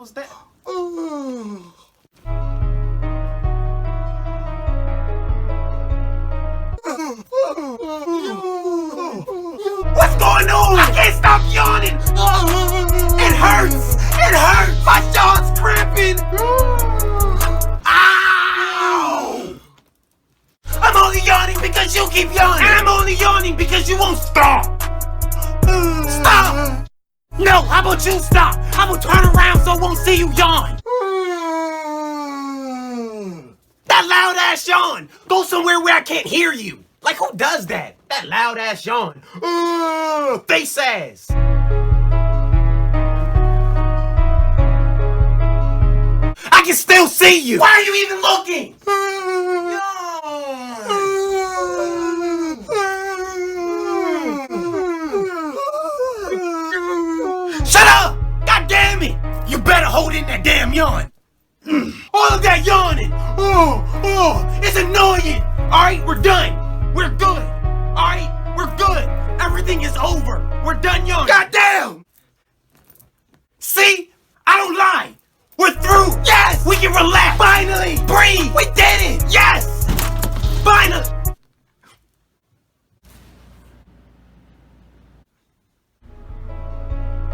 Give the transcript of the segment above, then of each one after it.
was that? What's going on? I can't stop yawning. It hurts. It hurts. My jaw's cramping. Ow! I'm only yawning because you keep yawning. And I'm only yawning because you won't stop. Stop! No, how about you stop? I will turn around so I won't see you yawn. That loud ass yawn. Go somewhere where I can't hear you. Like who does that? That loud ass yawn. Face ass. I can still see you. Why are you even looking? Shut up! God damn it! You better hold in that damn yawn. All of that yawning. It's annoying. All right, we're done. We're good. All right, we're good. Everything is over. We're done yawning. God damn! See? I don't lie. We're through. Yes! We can relax. Finally! Breathe! We did it! Yes! Finally!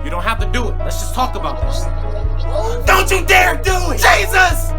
You don't have to do it. Let's just talk about this. Don't you dare do it! Jesus!